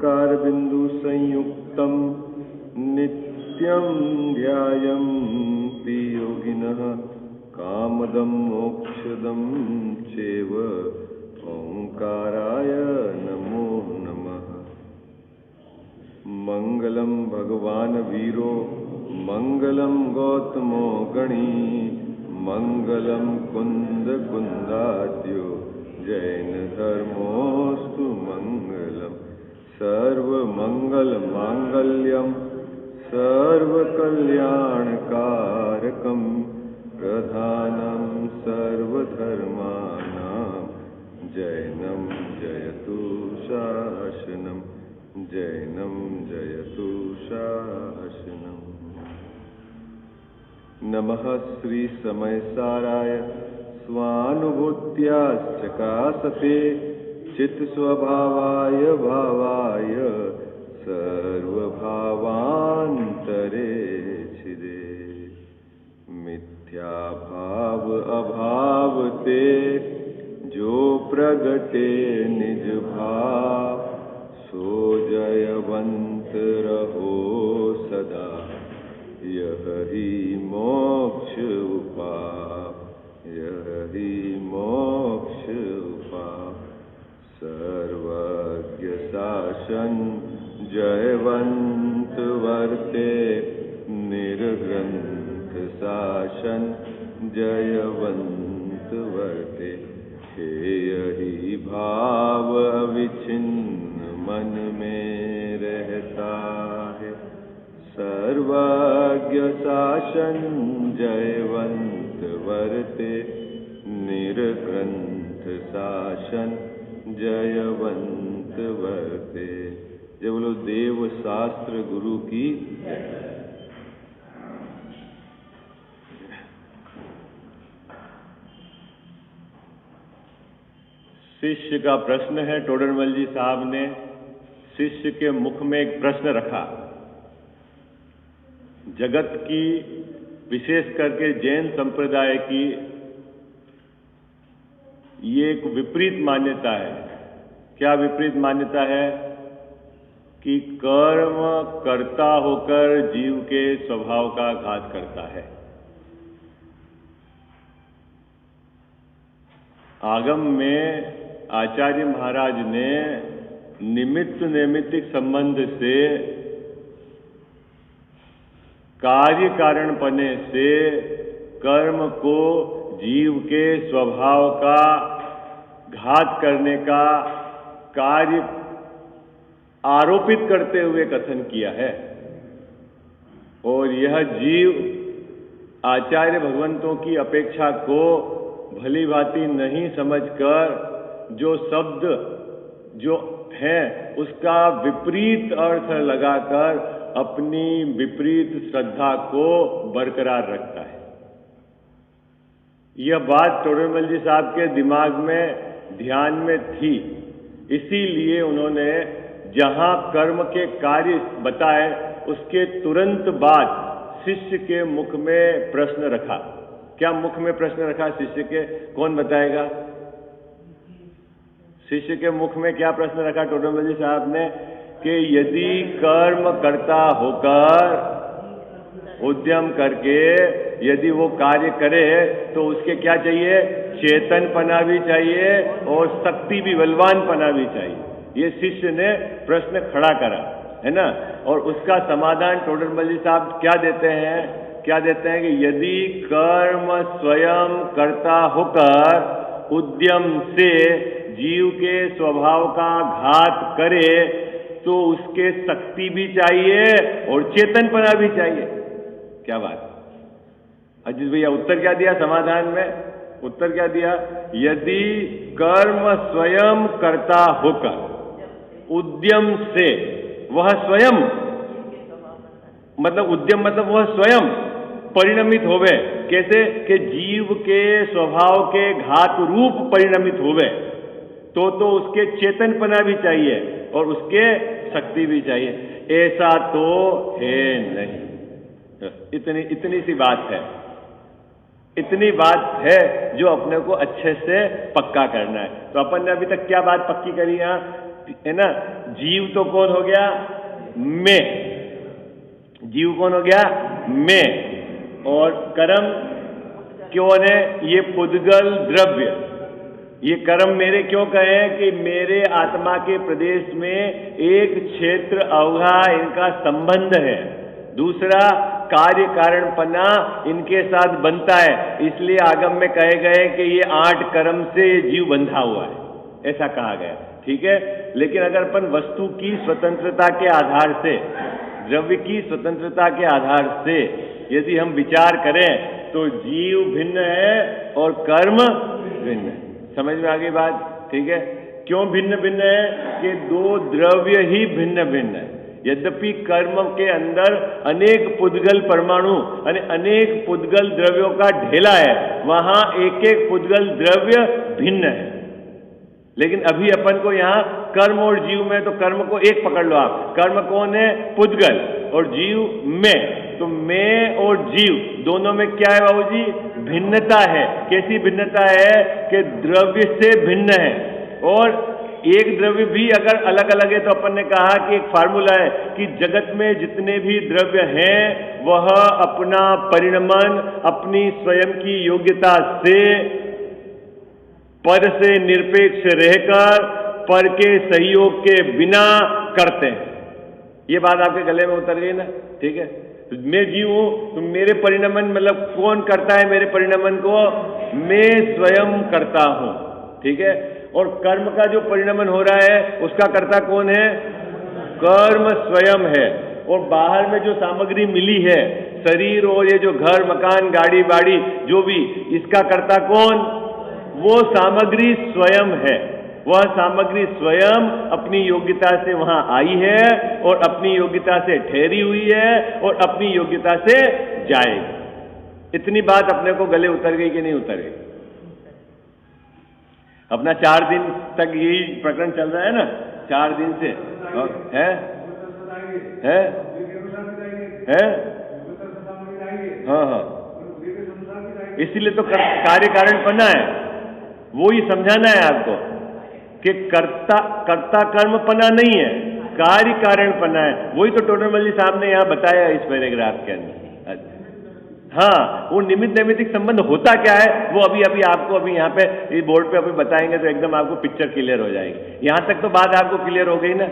ओंकार बिंदु संयुक्तम नित्यं ध्यायन्ति योगिनः कामदं मोक्षदं चैव ओंकाराय नमो नमः। मंगलम भगवान वीरो मंगलम गौतमो गणी मंगलम कुंद कुंदाद्यो जैन धर्मोस्तु मंगलम सर्वमंगल मांगल्यम सर्वकल्याणकारकम प्रधानम सर्वधर्मानां जैनम जयतु शासनम जैनम जयतु शासनम। नमः श्री समयसाराय स्वानुभूत्याश्चकासते चित्त स्वभावाय भावाय सर्वभावान्तरे छिदे मिथ्या भाव अभाव ते जो प्रगटे निज भाव सो जयवंत रहो सदा यह ही मोक्ष उपाय यह ही मोक्ष उपाय। सर्वज्ञ शासन जयवंत वर्ते निर्ग्रंथ शासन जयवंत वर्ते हे यही भाव अविच्छिन्न मन में रहता है। सर्वज्ञ शासन जयवंत वर्ते निर्ग्रंथ शासन जयवंत वर्ते। जय बोलो देव शास्त्र गुरु की। शिष्य का प्रश्न है। टोडरमल जी साहब ने शिष्य के मुख में एक प्रश्न रखा। जगत की विशेष करके जैन संप्रदाय की ये एक विपरीत मान्यता है। क्या विपरीत मान्यता है? कि कर्म कर्ता होकर जीव के स्वभाव का घात करता है। आगम में आचार्य महाराज ने निमित्त नैमित्तिक संबंध से कार्य कारण पने से कर्म को जीव के स्वभाव का घात करने का कार्य आरोपित करते हुए कथन किया है। और यह जीव आचार्य भगवंतों की अपेक्षा को भली भांति नहीं समझकर जो शब्द जो है उसका विपरीत अर्थ लगाकर अपनी विपरीत श्रद्धा को बरकरार रखता है। यह बात टोडरमल जी साहब के दिमाग में ध्यान में थी, इसीलिए उन्होंने जहां कर्म के कार्य बताए उसके तुरंत बाद शिष्य के मुख में प्रश्न रखा। क्या मुख में प्रश्न रखा शिष्य के? कौन बताएगा? शिष्य के मुख में क्या प्रश्न रखा टोडरमल जी साहब ने? कि यदि कर्म कर्ता होकर उद्यम करके यदि वो कार्य करे तो उसके क्या चाहिए? चेतनपना भी चाहिए और शक्ति भी, बलवानपना भी चाहिए। ये शिष्य ने प्रश्न खड़ा करा है ना। और उसका समाधान टोडरमल जी साहब क्या देते हैं? क्या देते हैं कि यदि कर्म स्वयं कर्ता होकर उद्यम से जीव के स्वभाव का घात करे तो उसके शक्ति भी चाहिए और चेतनपना भी चाहिए। क्या बात? अजीत भैया उत्तर क्या दिया समाधान में? उत्तर क्या दिया? यदि कर्म स्वयं कर्ता होकर उद्यम से, वह स्वयं मतलब उद्यम मतलब वह स्वयं परिणमित होवे। कैसे? कि जीव के स्वभाव के घात रूप परिणमित होवे तो उसके चेतनपना भी चाहिए और उसके शक्ति भी चाहिए। ऐसा तो है नहीं। इतनी सी बात है, इतनी बात है जो अपने को अच्छे से पक्का करना है। तो अपन ने अभी तक क्या बात पक्की करी? यहाँ है ना। जीव तो कौन हो गया? मैं। जीव कौन हो गया? मैं। और कर्म कौन है? ये पुद्गल द्रव्य। ये कर्म मेरे क्यों कहे कि मेरे आत्मा के प्रदेश में एक क्षेत्र अवघा इनका संबंध है। दूसरा, कार्य कारणपना इनके साथ बनता है, इसलिए आगम में कहे गए कि ये 8 कर्म से जीव बंधा हुआ है, ऐसा कहा गया। ठीक है। लेकिन अगर अपन वस्तु की स्वतंत्रता के आधार से, द्रव्य की स्वतंत्रता के आधार से यदि हम विचार करें तो जीव भिन्न है और कर्म भिन्न है। समझ में आ गई बात? ठीक है। क्यों भिन्न भिन्न है? कि 2 द्रव्य ही भिन्न भिन्न है। यद्यपि कर्म के अंदर अनेक पुद्गल परमाणु अनेक पुद्गल द्रव्यों का ढेला है, वहां एक एक पुद्गल द्रव्य भिन्न है। लेकिन अभी अपन को यहां कर्म और जीव में, तो कर्म को एक पकड़ लो आप। कर्म कौन है? पुद्गल। और जीव मैं। तो मैं और जीव दोनों में क्या है बाबूजी? भिन्नता है। कैसी भिन्नता है? कि द्रव्य से भिन्न है। और एक द्रव्य भी अगर अलग अलग है तो अपन ने कहा कि एक फार्मूला है कि जगत में जितने भी द्रव्य हैं वह अपना परिणमन अपनी स्वयं की योग्यता से पर से निरपेक्ष रहकर पर के सहयोग के बिना करते हैं। ये बात आपके गले में उतर गई ना? ठीक है। तो मैं जीव हूं तो मेरे परिणमन मतलब कौन करता है मेरे परिणमन को? मैं स्वयं करता हूं। ठीक है। और कर्म का जो परिणमन हो रहा है उसका कर्ता कौन है? कर्म स्वयं है। और बाहर में जो सामग्री मिली है, शरीर और ये जो घर मकान गाड़ी बाड़ी जो भी, इसका कर्ता कौन? वो सामग्री स्वयं है। वह सामग्री स्वयं अपनी योग्यता से वहां आई है और अपनी योग्यता से ठहरी हुई है और अपनी योग्यता से जाएगी। इतनी बात अपने को गले उतर गई कि नहीं उतर गई? अपना 4 दिन तक यही प्रकरण चल रहा है ना, 4 दिन से है? हाँ हाँ। इसीलिए तो कार्य कारण पना है, वो ही समझाना है आपको कि कर्ता कर्म पना नहीं है, कार्य कारण पना है। वही तो टोडरमल जी साहब ने यहाँ बताया इस पैराग्राफ के अंदर। हाँ, वो निमित्त नैमित्तिक संबंध होता क्या है वो अभी आपको यहाँ पे इस बोर्ड पे अभी बताएंगे तो एकदम आपको पिक्चर क्लियर हो जाएगी। यहाँ तक तो बात आपको क्लियर हो गई ना।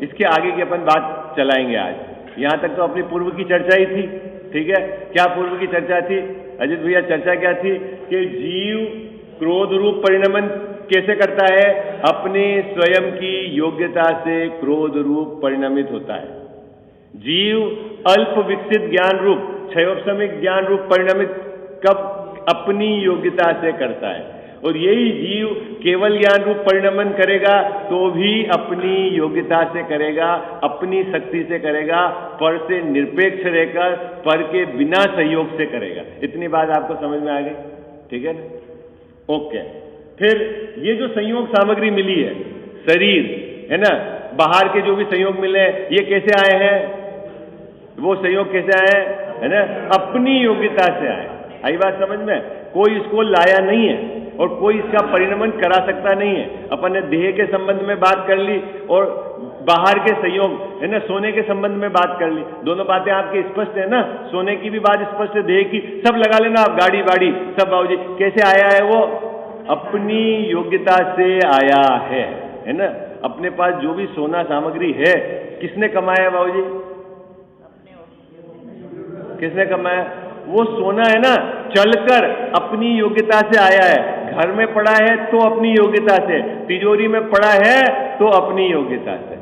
इसके आगे की अपन बात चलाएंगे आज। यहाँ तक तो अपनी पूर्व की चर्चा ही थी। ठीक है। क्या पूर्व की चर्चा थी अजित भैया? चर्चा क्या थी कि जीव क्रोध रूप परिणमन कैसे करता है? अपने स्वयं की योग्यता से क्रोध रूप परिणमित होता है। जीव अल्प विकसित ज्ञान रूप क्षयोपशमिक ज्ञान रूप परिणमित कब? अपनी योग्यता से करता है। और यही जीव केवल ज्ञान रूप परिणमन करेगा तो भी अपनी योग्यता से करेगा, अपनी शक्ति से करेगा, पर से निरपेक्ष रहकर पर के बिना सहयोग से करेगा। इतनी बात आपको समझ में आ गई? ठीक है ना? ओके। फिर ये जो संयोग सामग्री मिली है, शरीर है ना, बाहर के जो भी संयोग मिले ये कैसे आए हैं? वो संयोग कैसे आए है ना? अपनी योग्यता से आए। आई बात समझ में? कोई इसको लाया नहीं है और कोई इसका परिणमन करा सकता नहीं है। अपन ने देह के संबंध में बात कर ली और बाहर के संयोग है ना, सोने के संबंध में बात कर ली। दोनों बातें आपके स्पष्ट है ना? सोने की भी बात स्पष्ट है, देह की सब लगा लेना आप, गाड़ी बाड़ी सब। बाबूजी कैसे आया है वो? अपनी योग्यता से आया है ना? अपने पास जो भी सोना सामग्री है किसने कमाया बाबूजी? किसने कमाया? वो सोना है ना, चलकर अपनी योग्यता से आया है। घर में पड़ा है तो अपनी योग्यता से, तिजोरी में पड़ा है तो अपनी योग्यता से।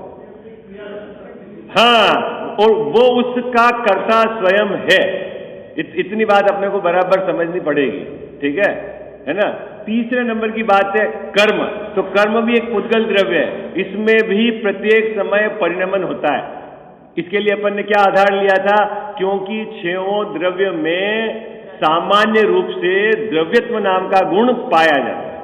हाँ, और वो उसका कर्ता स्वयं है। इतनी बात अपने को बराबर समझनी पड़ेगी। ठीक है ना? तीसरे नंबर की बात है कर्म। तो कर्म भी एक पुद्गल द्रव्य है, इसमें भी प्रत्येक समय परिणमन होता है। इसके लिए अपन ने क्या आधार लिया था? क्योंकि 6 द्रव्य में सामान्य रूप से द्रव्यत्व नाम का गुण पाया जाता है।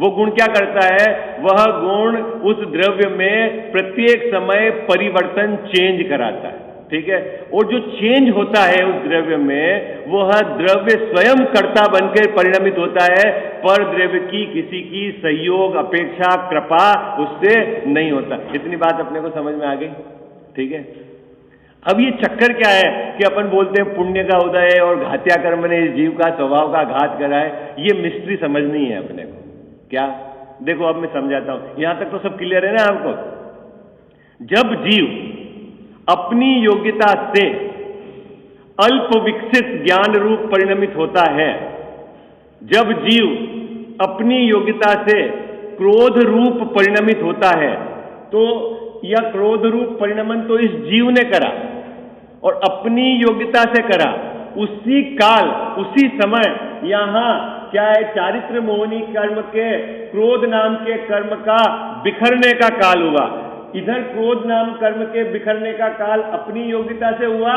वो गुण क्या करता है? वह गुण उस द्रव्य में प्रत्येक समय परिवर्तन चेंज कराता है। ठीक है। और जो चेंज होता है उस द्रव्य में, वह द्रव्य स्वयं कर्ता बनकर परिणमित होता है, पर द्रव्य की किसी की सहयोग, अपेक्षा, कृपा उससे नहीं होता। इतनी बात अपने को समझ में आ गई, ठीक है। अब ये चक्कर क्या है कि अपन बोलते हैं पुण्य का उदय और घात्या कर्म ने इस जीव का स्वभाव का घात करा है। ये मिस्ट्री समझनी है अपने को। क्या? देखो अब मैं समझाता हूं, यहां तक तो सब क्लियर है ना आपको। जब जीव अपनी योग्यता से अल्प विकसित ज्ञान रूप परिणमित होता है, जब जीव अपनी योग्यता से क्रोध रूप परिणमित होता है, तो यह क्रोध रूप परिणमन तो इस जीव ने करा और अपनी योग्यता से करा। उसी काल, उसी समय यहां क्या है, चारित्र मोहनी कर्म के, क्रोध नाम के कर्म का बिखरने का काल हुआ। इधर क्रोध नाम कर्म के बिखरने का काल अपनी योग्यता से हुआ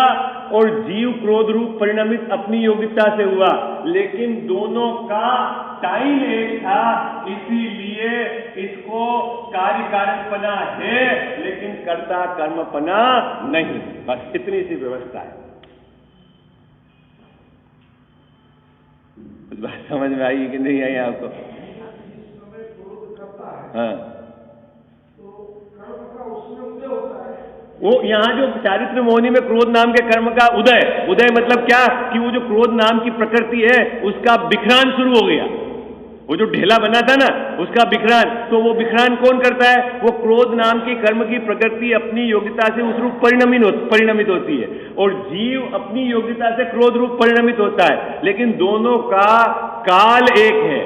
और जीव क्रोध रूप परिणमित अपनी योग्यता से हुआ, लेकिन दोनों का टाइम एक था, इसीलिए इसको कार्य कारणपना है लेकिन कर्ता कर्मपना नहीं। बस इतनी सी व्यवस्था है। कुछ बात समझ में आई कि नहीं आई आपको? हाँ, वो यहां जो चारित्र मोहनी में क्रोध नाम के कर्म का उदय, उदय मतलब क्या कि वो जो क्रोध नाम की प्रकृति है उसका बिखरान शुरू हो गया। वो जो ढेला बना था ना उसका बिखरान, तो वो बिखरान कौन करता है? वो क्रोध नाम की कर्म की प्रकृति अपनी योग्यता से उस रूप परिणमित होती है और जीव अपनी योग्यता से क्रोध रूप परिणमित होता है, लेकिन दोनों का काल एक है,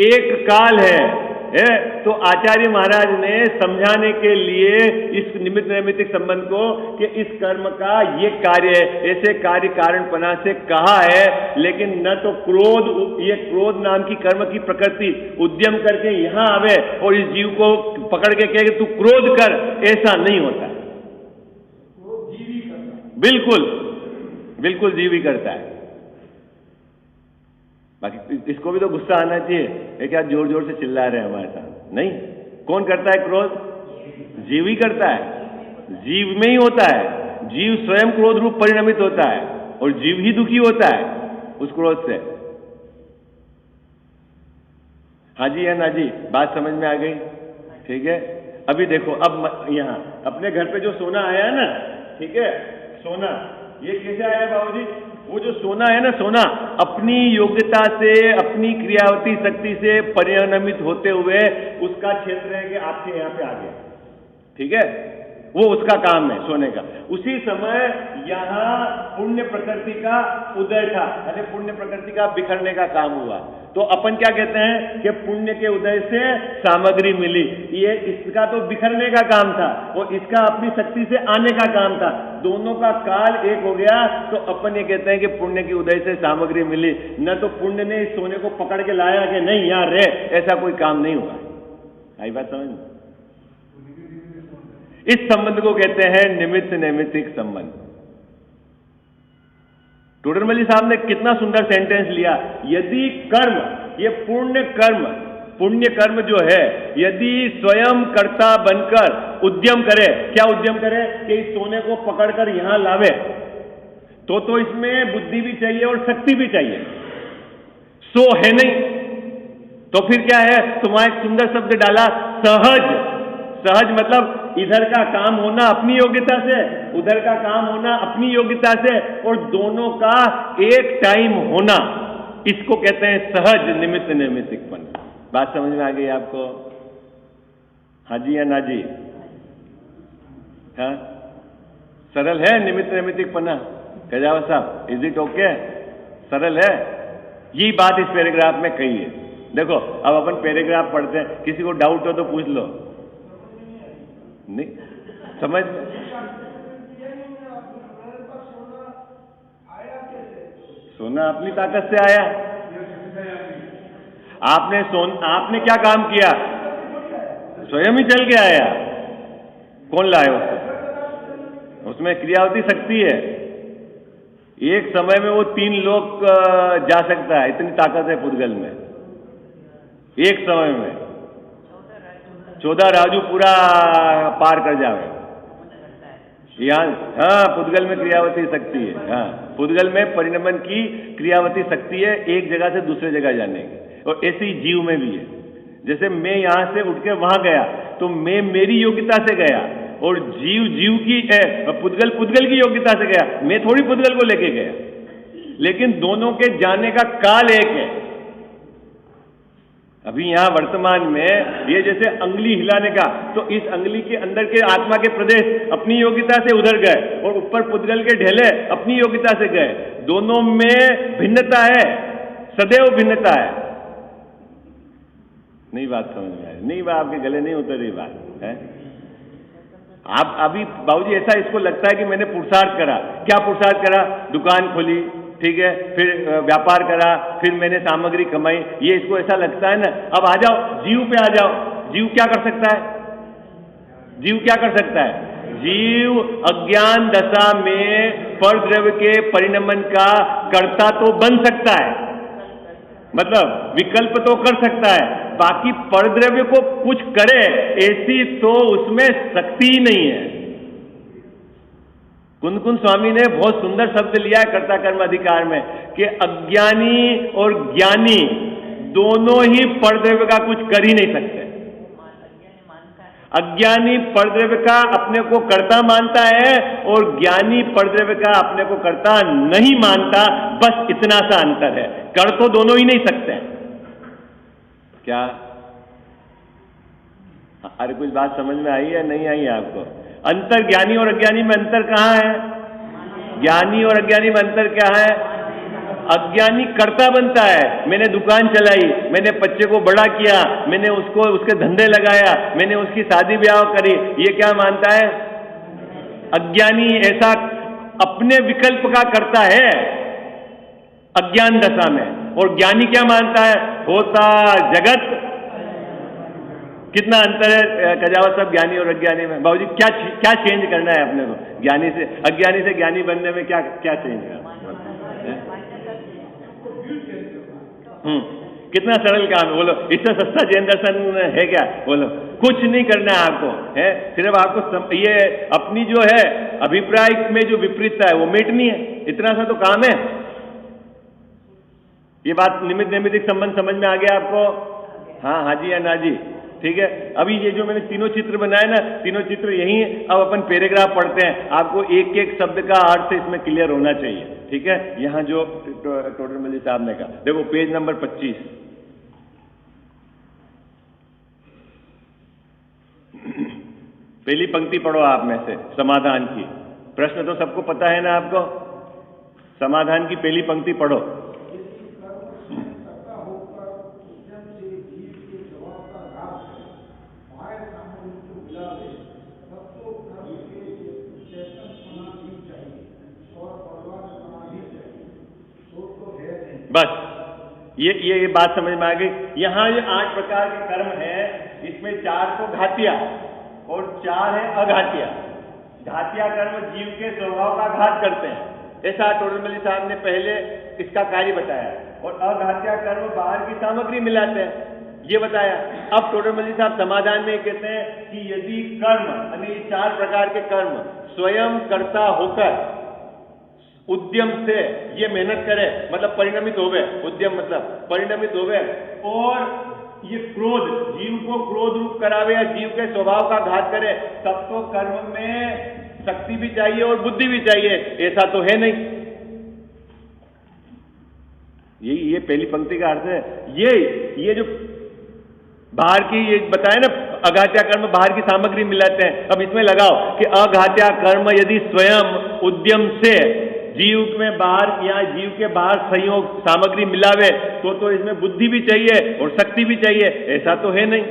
एक काल है। तो आचार्य महाराज ने समझाने के लिए इस निमित्त नैमित्तिक संबंध को कि इस कर्म का ये कार्य है, ऐसे कार्य कारणपना से कहा है, लेकिन न तो क्रोध, ये क्रोध नाम की कर्म की प्रकृति उद्यम करके यहां आवे और इस जीव को पकड़ के कहे तू क्रोध कर, ऐसा नहीं होता है। बिल्कुल बिल्कुल जीव ही करता है। बाकी इसको भी तो गुस्सा आना चाहिए, ये क्या जोर जोर से चिल्ला रहे हैं हमारे साथ? नहीं, कौन करता है क्रोध? जीव ही करता है, जीव में ही होता है। जीव स्वयं क्रोध रूप परिणमित होता है और जीव ही दुखी होता है उस क्रोध से। हाँ जी या ना जी, बात समझ में आ गई? ठीक है। अभी देखो, अब यहां अपने घर पे जो सोना आया है ना, ठीक है, सोना ये कैसे आया बाबूजी? वो जो सोना है ना, सोना अपनी योग्यता से, अपनी क्रियावती शक्ति से परिणमित होते हुए उसका क्षेत्र है कि आपके यहां पे आ गया, ठीक है, वो उसका काम है सोने का। उसी समय यहां पुण्य प्रकृति का उदय था, अरे पुण्य प्रकृति का बिखरने का काम हुआ। तो अपन क्या कहते हैं कि पुण्य के उदय से सामग्री मिली, ये इसका तो बिखरने का काम था और इसका अपनी शक्ति से आने का काम था, दोनों का काल एक हो गया। तो अपन ये कहते हैं कि पुण्य के उदय से सामग्री मिली, न तो पुण्य ने इस सोने को पकड़ के लाया कि नहीं यार रे, ऐसा कोई काम नहीं हुआ। आई बात समझ में? इस संबंध को कहते हैं निमित्त नैमित्तिक संबंध। टोडरमल साहब ने कितना सुंदर सेंटेंस लिया, यदि कर्म, ये पुण्य कर्म जो है, यदि स्वयं कर्ता बनकर उद्यम करे, क्या उद्यम करे कि इस सोने को पकड़कर यहां लावे, तो इसमें बुद्धि भी चाहिए और शक्ति भी चाहिए। सो है नहीं, तो फिर क्या है? तुम्हारा एक सुंदर शब्द डाला, सहज। सहज मतलब इधर का काम होना अपनी योग्यता से, उधर का काम होना अपनी योग्यता से, और दोनों का एक टाइम होना, इसको कहते हैं सहज निमित्त नैमित्तिकपन। बात समझ में आ गई आपको? हाँ जी या ना जी? हाँ, सरल है निमित्त नैमित्तिकपना? कजावा साहब, इज इट ओके? सरल है। यही बात इस पैराग्राफ में कही है। देखो अब अपन पैराग्राफ पढ़ते हैं, किसी को डाउट हो तो पूछ लो। नहीं समझ? सोना अपनी ताकत से आया। आपने क्या काम किया? स्वयं ही चल के आया। कौन लाया उसको? उसमें क्रियावती शक्ति है, एक समय में वो 3 लोग जा सकता है, इतनी ताकत है पुद्गल में। एक समय में 14 राजू पूरा पार कर जावे, यहाँ हाँ, पुद्गल में क्रियावती शक्ति है। हाँ, पुद्गल में परिणमन की क्रियावती शक्ति है, एक जगह से दूसरे जगह जाने की। और ऐसे ही जीव में भी है। जैसे मैं यहां से उठ के वहां गया तो मैं मेरी योग्यता से गया, और जीव जीव की पुद्गल पुद्गल की योग्यता से गया, मैं थोड़ी पुद्गल को लेके गया। लेकिन दोनों के जाने का काल एक है। अभी यहां वर्तमान में ये जैसे अंगुली हिलाने का, तो इस अंगुली के अंदर के आत्मा के प्रदेश अपनी योग्यता से उधर गए, और ऊपर पुद्गल के ढेले अपनी योग्यता से गए। दोनों में भिन्नता है, सदैव भिन्नता है। नहीं बात समझ में आई? नहीं, बात आपके गले नहीं उतर रही बात है। आप अभी बाबूजी ऐसा इसको लगता है कि मैंने पुरुषार्थ करा। क्या पुरुषार्थ करा? दुकान खोली, ठीक है, फिर व्यापार करा, फिर मैंने सामग्री कमाई, ये इसको ऐसा लगता है ना। अब आ जाओ जीव पे, आ जाओ। जीव क्या कर सकता है? जीव क्या कर सकता है? जीव अज्ञान दशा में परद्रव्य के परिणमन का कर्ता तो बन सकता है, मतलब विकल्प तो कर सकता है, बाकी परद्रव्य को कुछ करे ऐसी तो उसमें शक्ति ही नहीं है। कुंदकुंद स्वामी ने बहुत सुंदर शब्द लिया है कर्ता कर्म अधिकार में कि अज्ञानी और ज्ञानी दोनों ही परद्रव्य का कुछ कर ही नहीं सकते। अज्ञानी परद्रव्य का अपने को कर्ता मानता है और ज्ञानी परद्रव्य का अपने को कर्ता नहीं मानता, बस इतना सा अंतर है। कर तो दोनों ही नहीं सकते। क्या? अरे कुछ बात समझ में आई है नहीं आई है आपको? अंतर ज्ञानी और अज्ञानी में अंतर कहां है? ज्ञानी और अज्ञानी में अंतर क्या है? अज्ञानी कर्ता बनता है। मैंने दुकान चलाई, मैंने बच्चे को बड़ा किया, मैंने उसको उसके धंधे लगाया, मैंने उसकी शादी ब्याह करी, ये क्या मानता है? अज्ञानी ऐसा अपने विकल्प का करता है अज्ञान दशा में। और ज्ञानी क्या मानता है? होता जगत। कितना अंतर है कजावत साहब ज्ञानी और अज्ञानी में? बाबूजी क्या क्या चेंज करना है अपने को? ज्ञानी से अज्ञानी से ज्ञानी बनने में क्या क्या चेंज करना? कितना सरल काम है, बोलो। इससे सस्ता जैन दर्शन है क्या? बोलो। कुछ नहीं करना है आपको, है सिर्फ आपको ये अपनी जो है अभिप्राय में जो विपरीतता है वो मिटनी है। इतना सा तो काम है। ये बात निमित्त नैमित्तिक संबंध समझ में आ गया आपको? हाँ, हाँ जी या ना जी? ठीक है। अभी ये जो मैंने तीनों चित्र बनाए ना, तीनों चित्र यही। अब अपन पैराग्राफ पढ़ते हैं, आपको एक एक शब्द का अर्थ इसमें क्लियर होना चाहिए, ठीक है। यहां जो टोडरमल साहब ने कहा, देखो पेज नंबर 25। पहली पंक्ति पढ़ो आप में से, समाधान की। प्रश्न तो सबको पता है ना आपको? समाधान की पहली पंक्ति पढ़ो। बस ये बात समझ में आ गई। यहां ये 8 प्रकार के कर्म है, इसमें 4 तो घातिया और 4 है अघातिया। घातिया कर्म जीव के स्वभाव का घात करते हैं, ऐसा टोडरमल साहब ने पहले इसका कार्य बताया। और अघातिया कर्म बाहर की सामग्री मिलाते हैं, ये बताया। अब टोडरमल साहब समाधान में कहते हैं कि यदि कर्म यानी 4 प्रकार के कर्म स्वयं कर्ता होकर उद्यम से ये मेहनत करे, मतलब परिणमित होवे, उद्यम मतलब परिणमित होवे, और ये क्रोध जीव को क्रोध रूप करावे या जीव के स्वभाव का घात करे, तब तो कर्म में शक्ति भी चाहिए और बुद्धि भी चाहिए। ऐसा तो है नहीं। ये पहली पंक्ति का अर्थ है। ये जो बाहर की ये बताया ना, अघात्या कर्म बाहर की सामग्री मिलाते हैं। अब इसमें लगाओ कि अघात्या कर्म यदि स्वयं उद्यम से जीव में बाहर या जीव के बाहर संयोग सामग्री मिलावे, तो इसमें बुद्धि भी चाहिए और शक्ति भी चाहिए। ऐसा तो है नहीं।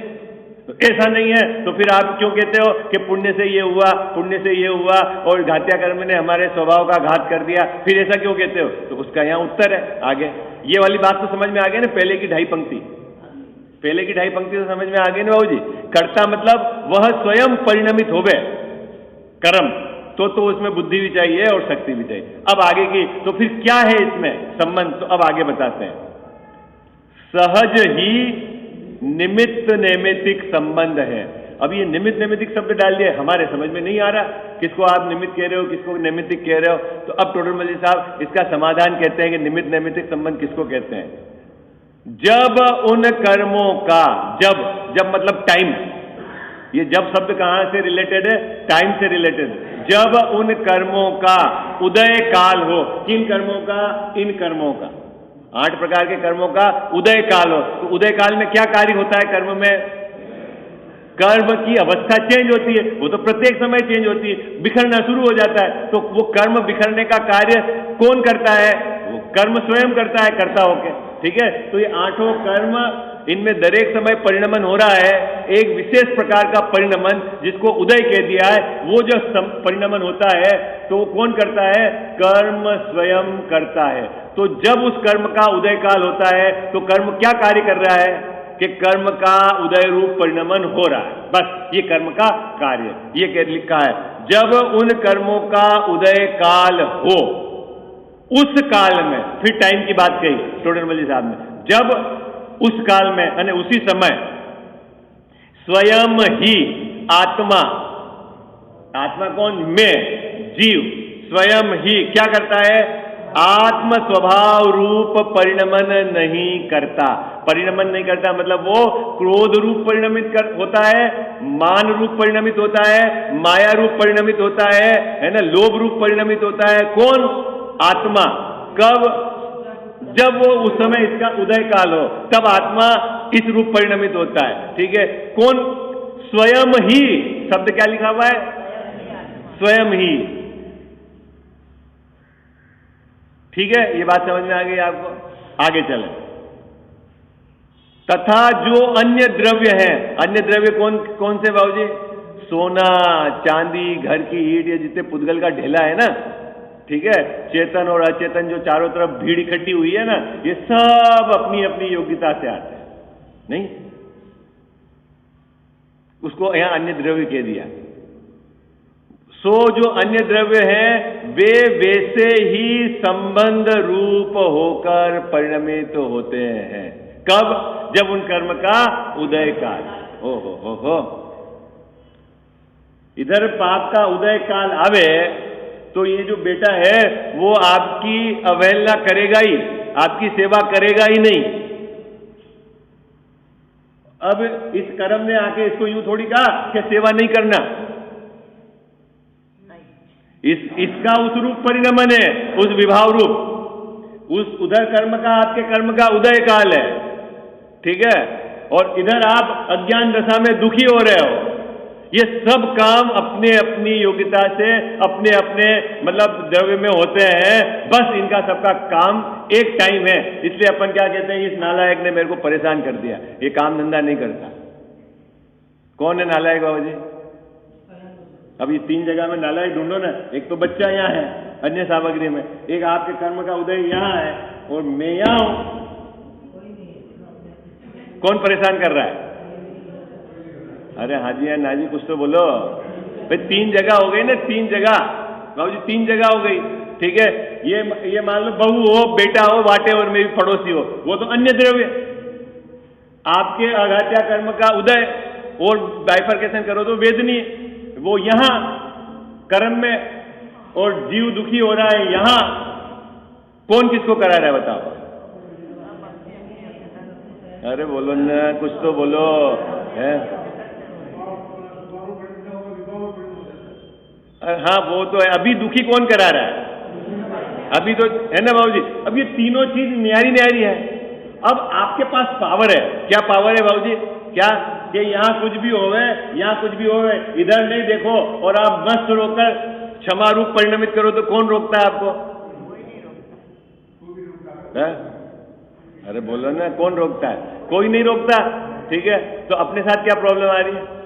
तो ऐसा नहीं है तो फिर आप क्यों कहते हो कि पुण्य से ये हुआ, पुण्य से ये हुआ और घात्या कर्म ने हमारे स्वभाव का घात कर दिया? फिर ऐसा क्यों कहते हो? तो उसका यहाँ उत्तर है आगे। ये वाली बात तो समझ में आ गई ना, पहले की 2.5 पंक्ति। पहले की 2.5 पंक्ति तो समझ में आ गई ना बाबू जी। कर्ता मतलब वह स्वयं परिणमित होवे कर्म, तो उसमें बुद्धि भी चाहिए और शक्ति भी चाहिए। अब आगे की तो फिर क्या है इसमें संबंध, तो अब आगे बताते हैं। सहज ही निमित्त नैमित्तिक संबंध है। अब ये निमित्त नैमित्तिक शब्द डाल दिए, हमारे समझ में नहीं आ रहा किसको आप निमित्त कह रहे हो, किसको नैमित्तिक कह रहे हो। तो अब टोडर मल्ली साहब इसका समाधान कहते हैं कि निमित्त नैमित्तिक संबंध किसको कहते हैं? जब उन कर्मों का, जब मतलब टाइम, ये जब शब्द कहां से रिलेटेड है? टाइम से रिलेटेड। जब उन कर्मों का उदय काल हो, किन कर्मों का? इन कर्मों का, 8 प्रकार के कर्मों का उदय काल हो। तो उदय काल में क्या कार्य होता है कर्म में? कर्म की अवस्था चेंज होती है, वो तो प्रत्येक समय चेंज होती है, बिखरना शुरू हो जाता है। तो वो कर्म बिखरने का कार्य कौन करता है? वो कर्म स्वयं करता है, कर्ता होके। ठीक है, तो ये 8 कर्म, इनमें दरेक समय परिणमन हो रहा है, एक विशेष प्रकार का परिणमन जिसको उदय कह दिया है। वो जो परिणमन होता है तो वो कौन करता है? कर्म स्वयं करता है। तो जब उस कर्म का उदय काल होता है तो कर्म क्या कार्य कर रहा है? कि कर्म का उदय रूप परिणमन हो रहा है, बस ये कर्म का कार्य। ये क्या लिखा है? जब उन कर्मों का उदय काल हो, उस काल में, फिर टाइम की बात कही टोडर मल्ली साहब ने, जब उस काल में यानी उसी समय स्वयं ही आत्मा, आत्मा कौन? मैं, जीव, स्वयं ही क्या करता है? आत्म स्वभाव रूप परिणमन नहीं करता। परिणमन नहीं करता मतलब वो क्रोध रूप परिणमित होता है, मान रूप परिणमित होता है, माया रूप परिणमित होता है ना, लोभ रूप परिणमित होता है। कौन? आत्मा। कब? जब वो उस समय इसका उदय काल हो, तब आत्मा इस रूप परिणमित होता है। ठीक है, कौन? स्वयं ही, शब्द क्या लिखा हुआ है? स्वयं ही। ठीक है, ये बात समझ में आ गई आपको? आगे चले। तथा जो अन्य द्रव्य है, अन्य द्रव्य कौन कौन से बाबूजी? सोना, चांदी, घर की ईंट, ये जितने पुद्गल का ढेला है ना, ठीक है, चेतन और अचेतन जो चारों तरफ भीड़ इकट्ठी हुई है ना, ये सब अपनी अपनी योग्यता से आते हैं, नहीं? उसको यहां अन्य द्रव्य कह दिया। सो जो अन्य द्रव्य है वे वैसे ही संबंध रूप होकर परिणमित होते हैं। कब? जब उन कर्म का उदय काल। हो इधर पाप का उदय काल आवे तो ये जो बेटा है वो आपकी अवहेलना करेगा ही, आपकी सेवा करेगा ही नहीं। अब इस कर्म ने आके इसको यूं थोड़ी कहा कि सेवा नहीं करना, इसका उस रूप परिणमन है, उस विभाव रूप, उस उधर कर्म का, आपके कर्म का उदय काल है। ठीक है, और इधर आप अज्ञान दशा में दुखी हो रहे हो। ये सब काम अपने अपनी योग्यता से अपने अपने मतलब द्रव्य में होते हैं, बस इनका सबका काम एक टाइम है। इसलिए अपन क्या कहते हैं, इस नालायक ने मेरे को परेशान कर दिया, ये काम धंधा नहीं करता। कौन है नालायक बाबू जी? अब ये 3 जगह में नालायक ढूंढो ना। एक तो बच्चा यहाँ है अन्य सामग्री में, एक आपके कर्म का उदय यहाँ है, और मैं यहाँ हूं। कौन परेशान कर रहा है? अरे हाजी या नाजी कुछ तो बोलो भाई। 3 जगह हो गई ना, 3 जगह बाबू जी, 3 जगह हो गई। ठीक है, ये मान लो बहू हो, बेटा हो, वाटे और में भी पड़ोसी हो, वो तो अन्य द्रव्य। आपके आघात्या कर्म का उदय और बाइफरकेशन करो तो वेदनी, वो यहां कर्म में, और जीव दुखी हो रहा है यहां। कौन किसको करा रहा है बताओ? अरे बोलो ना, कुछ तो बोलो है। हाँ वो तो है, अभी दुखी कौन करा रहा है? अभी तो है ना बाबूजी। अब ये तीनों चीज न्यारी न्यारी है। अब आपके पास पावर है, क्या पावर है बाबूजी? क्या कि यहां कुछ भी होवे, यहां कुछ भी होवे, इधर नहीं देखो और आप मस्त रोककर क्षमा रूप परिणमित करो तो कौन रोकता है आपको? है? अरे बोलो ना, कौन रोकता है? कोई नहीं रोकता। ठीक है, तो अपने साथ क्या प्रॉब्लम आ रही है?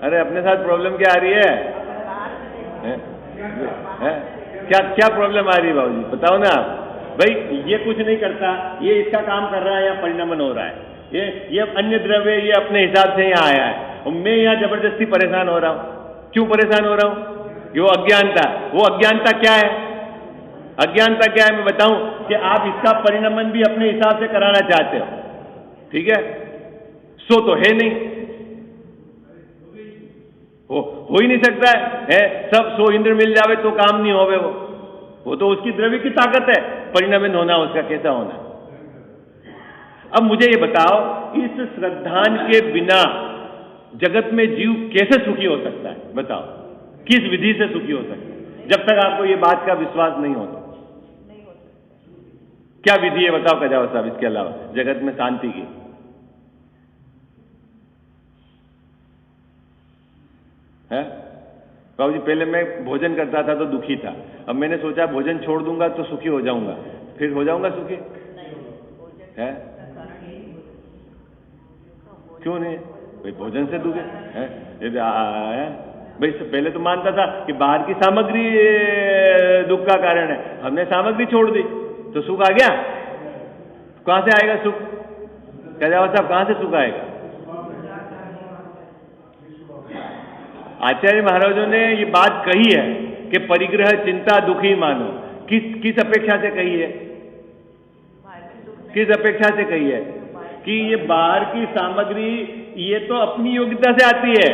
अरे अपने साथ प्रॉब्लम क्या आ रही है? क्या प्रॉब्लम आ रही है बाबूजी, बताओ ना आप। भाई ये कुछ नहीं करता, ये इसका काम कर रहा है या परिणमन हो रहा है, ये अन्य द्रव्य ये अपने हिसाब से यहाँ आया है, और मैं यहाँ जबरदस्ती परेशान हो रहा हूं। क्यों परेशान हो रहा हूं? ये वो अज्ञानता। वो अज्ञानता क्या है? अज्ञानता क्या है मैं बताऊं कि आप इसका परिणमन भी अपने हिसाब से कराना चाहते हो। ठीक है, सो तो है नहीं, हो ही नहीं सकता है, सब 100 इंद्र मिल जावे तो काम नहीं होवे। वो तो उसकी द्रव्य की ताकत है, परिणमित होना उसका कैसा होना। अब मुझे ये बताओ, इस श्रद्धान के बिना जगत में जीव कैसे सुखी हो सकता है? बताओ, किस विधि से सुखी हो सकता है जब तक आपको ये बात का विश्वास नहीं होता? क्या विधि है बताओ कजाव साहब, इसके अलावा जगत में शांति की? है बाबू जी, पहले मैं भोजन करता था तो दुखी था, अब मैंने सोचा भोजन छोड़ दूंगा तो सुखी हो जाऊंगा, फिर हो जाऊंगा सुखी? है क्यों नहीं? भाई भोजन से दुखी है भाई। पहले तो मानता था कि बाहर की सामग्री दुख का कारण है, हमने सामग्री छोड़ दी तो सुख आ गया। कहां से आएगा सुख? कजावा साहब, कहां से सुख आएगा? आचार्य महाराजों ने ये बात कही है कि परिग्रह चिंता दुखी मानो। किस अपेक्षा से कही है? किस अपेक्षा से कही है? कि ये बाहर की सामग्री ये तो अपनी योग्यता से आती है,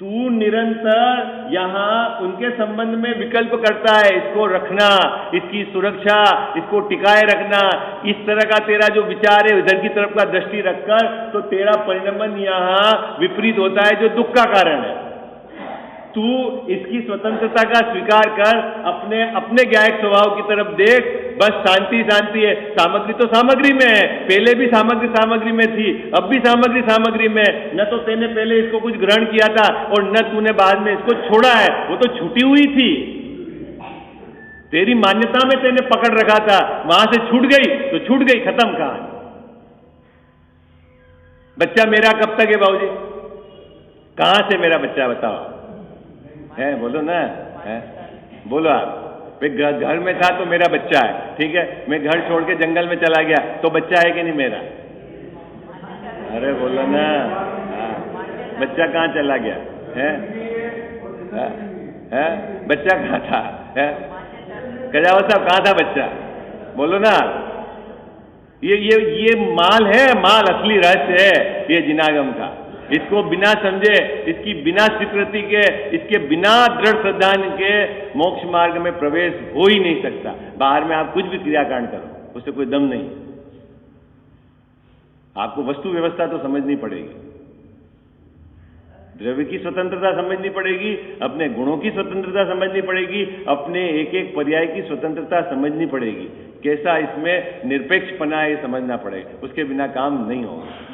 तू निरंतर यहां उनके संबंध में विकल्प करता है, इसको रखना, इसकी सुरक्षा, इसको टिकाए रखना, इस तरह का तेरा जो विचार है इधर की तरफ का दृष्टि रखकर, तो तेरा परिणमन यहां विपरीत होता है जो दुख का कारण है। तू इसकी स्वतंत्रता का स्वीकार कर, अपने अपने ज्ञायक स्वभाव की तरफ देख, बस शांति शांति है। सामग्री तो सामग्री में है, पहले भी सामग्री सामग्री में थी, अब भी सामग्री सामग्री में। न तो तेने पहले इसको कुछ ग्रहण किया था और न तूने बाद में इसको छोड़ा है, वो तो छूटी हुई थी। तेरी मान्यता में तेने पकड़ रखा था, वहां से छूट गई तो छूट गई, खत्म कहानी। बच्चा मेरा कब तक है बाबूजी? कहां से मेरा बच्चा बताओ? है बोलो ना, है बोलो आप। घर में था तो मेरा बच्चा है, ठीक है। मैं घर छोड़ के जंगल में चला गया तो बच्चा है कि नहीं मेरा? अरे बोलो ना, बच्चा कहाँ चला गया है? बच्चा कहाँ था? है कजावा साहब, कहाँ था बच्चा? बोलो ना। ये माल है, माल असली रहस्य है ये जिनागम का। इसको बिना समझे, इसकी बिना स्वीकृति के, इसके बिना दृढ़ श्रद्धान के मोक्ष मार्ग में प्रवेश हो ही नहीं सकता। बाहर में आप कुछ भी क्रियाकांड करो, उससे कोई दम नहीं। आपको वस्तु व्यवस्था तो समझनी पड़ेगी, द्रव्य की स्वतंत्रता समझनी पड़ेगी, अपने गुणों की स्वतंत्रता समझनी पड़ेगी, अपने एक एक पर्याय की स्वतंत्रता समझनी पड़ेगी। कैसा इसमें निरपेक्षपना है ये समझना पड़ेगा, उसके बिना काम नहीं होगा।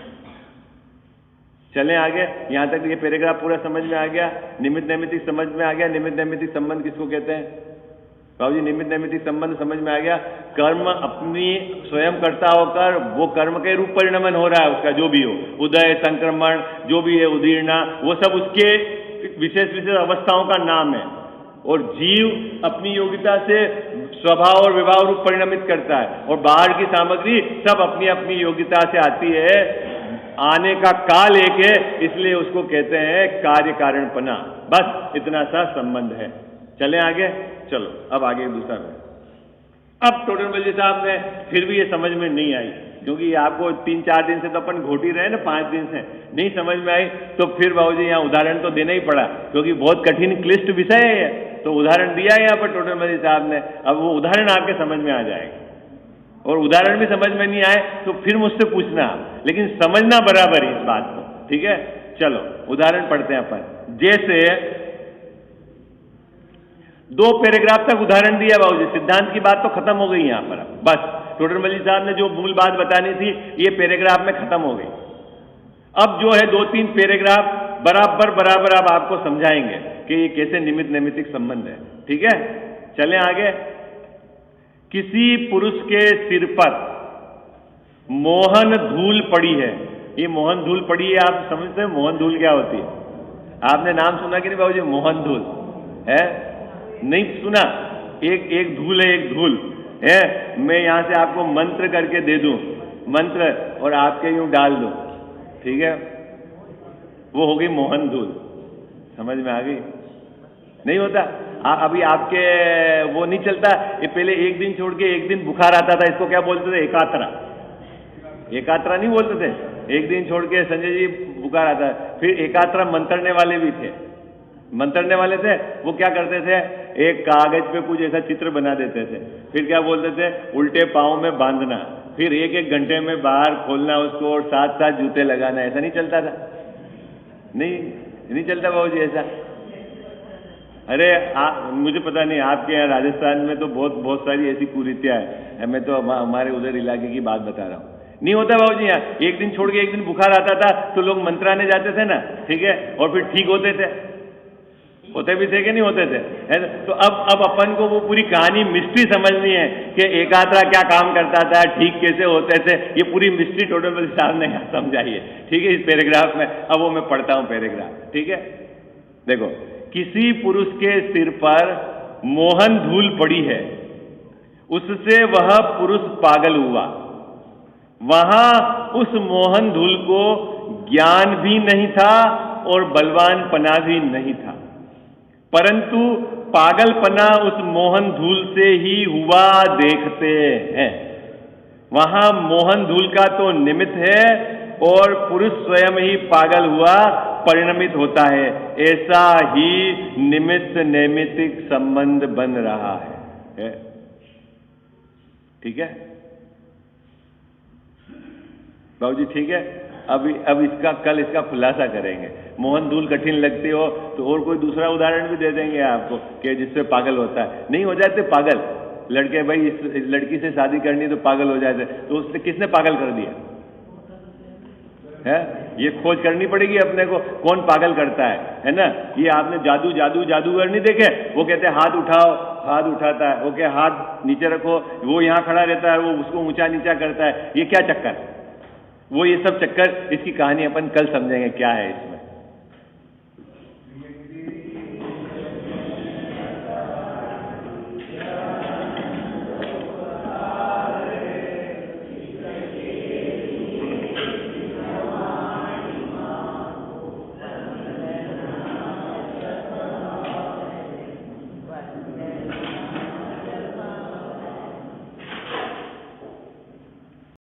चलें आगे। यहां तक ये पैराग्राफ पूरा समझ में आ गया, निमित्त नैमित्तिक समझ में आ गया। निमित्त नैमित्तिक संबंध किसको कहते हैं बाबू जी? निमित्त नैमित्तिक संबंध समझ में आ गया। कर्म अपनी स्वयं करता होकर वो कर्म के रूप परिणमन हो रहा है उसका, जो भी हो, उदय, संक्रमण, जो भी है, उदीर्णा, वो सब उसके विशेष विशेष अवस्थाओं का नाम है। और जीव अपनी योग्यता से स्वभाव और विभाव रूप परिणमित करता है, और बाहर की सामग्री सब अपनी अपनी योग्यता से आती है। आने का काल एक है, इसलिए उसको कहते हैं कार्य कारणपना। बस इतना सा संबंध है। चलें आगे। चलो अब आगे दूसरा है। अब टोडरमल साहब ने फिर भी ये समझ में नहीं आई, क्योंकि आपको 3-4 दिन से तो अपन घोट ही रहे ना, 5 दिन से नहीं समझ में आई, तो फिर बाबूजी यहाँ उदाहरण तो देना ही पड़ा, क्योंकि बहुत कठिन क्लिष्ट विषय है, तो उदाहरण दिया है यहाँ पर टोडरमल साहब ने। अब वो उदाहरण आपके समझ में आ जाएगा, और उदाहरण भी समझ में नहीं आए तो फिर मुझसे पूछना, लेकिन समझना बराबर है इस बात को, ठीक है। चलो उदाहरण पढ़ते हैं अपन। जैसे 2 पैराग्राफ तक उदाहरण दिया बाबूजी, सिद्धांत की बात तो खत्म हो गई यहां पर। बस टोडरमल साहब ने जो मूल बात बतानी थी ये पैराग्राफ में खत्म हो गई। अब जो है 2-3 पैराग्राफ बराबर अब आपको समझाएंगे कि ये कैसे निमित्त नैमित्तिक संबंध है, ठीक है। चलें आगे। किसी पुरुष के सिर पर मोहन धूल पड़ी है। ये मोहन धूल पड़ी है, आप समझते हैं मोहन धूल क्या होती है? आपने नाम सुना कि नहीं बाबूजी? मोहन धूल है, नहीं सुना? एक धूल है, एक धूल है। मैं यहां से आपको मंत्र करके दे दूं, मंत्र, और आपके यूं डाल दूं, ठीक है, वो हो गई मोहन धूल। समझ में आ गई? नहीं होता? अभी आपके वो नहीं चलता, ये पहले एक दिन छोड़ के एक दिन बुखार आता था, इसको क्या बोलते थे? एकात्रा। एकात्रा नहीं बोलते थे? एक दिन छोड़ के संजय जी पुकार आता है। फिर एकात्रा मंत्रने वाले भी थे। मंत्रने वाले थे, वो क्या करते थे, एक कागज पे कुछ ऐसा चित्र बना देते थे, फिर क्या बोलते थे, उल्टे पाँव में बांधना, फिर एक एक घंटे में बाहर खोलना उसको और साथ साथ जूते लगाना। ऐसा नहीं चलता था? नहीं चलता बाबूजी ऐसा। अरे मुझे पता नहीं, आपके यहाँ राजस्थान में तो बहुत सारी ऐसी कुरीतियाँ हैं। मैं तो हमारे उधर इलाके की बात बता रहा हूँ। नहीं होता बाबूजी यहाँ। एक दिन छोड़ के एक दिन बुखार आता था तो लोग मंत्राने जाते थे ना, ठीक है, और फिर ठीक होते थे। होते भी थे कि नहीं होते थे? है तो अब अपन को वो पूरी कहानी मिस्ट्री समझनी है कि एकात्रा क्या काम करता था, ठीक कैसे होते थे। ये पूरी मिस्ट्री टोडरमल साहब ने समझाई है, ठीक है, इस पैराग्राफ में। अब वो मैं पढ़ता हूं पैराग्राफ, ठीक है। देखो, किसी पुरुष के सिर पर मोहन धूल पड़ी है, उससे वह पुरुष पागल हुआ। वहां उस मोहन धूल को ज्ञान भी नहीं था और बलवानपना भी नहीं था, परंतु पागलपना उस मोहन धूल से ही हुआ देखते हैं। वहां मोहन धूल का तो निमित्त है और पुरुष स्वयं ही पागल हुआ परिणमित होता है। ऐसा ही निमित्त नैमित्तिक संबंध बन रहा है। ठीक है बाबूजी, ठीक है। अब इसका कल इसका खुलासा करेंगे। मोहन धूल कठिन लगती हो तो और कोई दूसरा उदाहरण भी दे देंगे आपको कि जिससे पागल होता है। नहीं हो जाते पागल लड़के, भाई इस लड़की से शादी करनी तो पागल हो जाते, तो उसने किसने पागल कर दिया है? ये खोज करनी पड़ेगी अपने को, कौन पागल करता है ना। ये आपने जादूगर नहीं देखे? वो कहते हैं हाथ उठाओ, हाथ उठाता है, वो कहे हाथ नीचे रखो, वो यहाँ खड़ा रहता है, वो उसको ऊंचा नीचा करता है। ये क्या चक्कर? वो ये सब चक्कर, इसकी कहानी अपन कल समझेंगे क्या है इसमें।